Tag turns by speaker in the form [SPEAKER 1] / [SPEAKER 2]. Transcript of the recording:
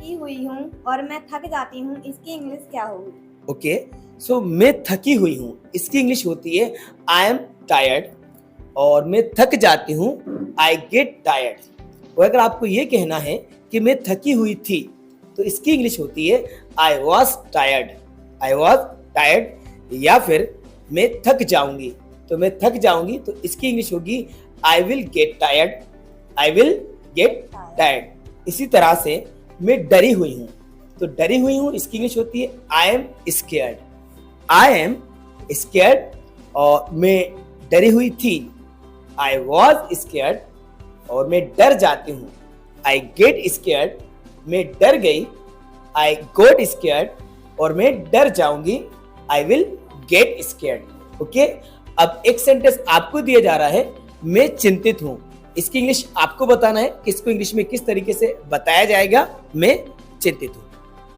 [SPEAKER 1] थकी हुई हूँ और मैं थक जाती हूँ, इसकी इंग्लिश क्या होगी?
[SPEAKER 2] ओके, सो मैं थकी हुई हूँ, इसकी इंग्लिश होती है आई एम टायर्ड। और मैं थक जाती हूँ, आई गेट टायर्ड। और अगर आपको ये कहना है कि मैं थकी हुई थी, तो इसकी इंग्लिश होती है I was tired. I was tired. या फिर मैं थक जाऊंगी, तो मैं थक जाऊंगी तो इसकी इंग्लिश होगी I will get tired. I will get tired. इसी तरह से मैं डरी हुई हूँ, तो डरी हुई हूँ इसकी इंग्लिश होती है I am scared. I am scared. और मैं डरी हुई थी, आई वॉज स्केयर्ड। और मैं डर जाती हूँ, आई गेट स्केयर्ड। मैं डर गई, आई गोट स्केयर्ड। और मैं डर जाऊंगी, I will get scared. Okay, अब एक सेंटेंस आपको दिया जा रहा है, मैं चिंतित हूं। इसकी इंग्लिश आपको बताना है कि इसको इंग्लिश में किस तरीके से बताया जाएगा। मैं चिंतित हूं।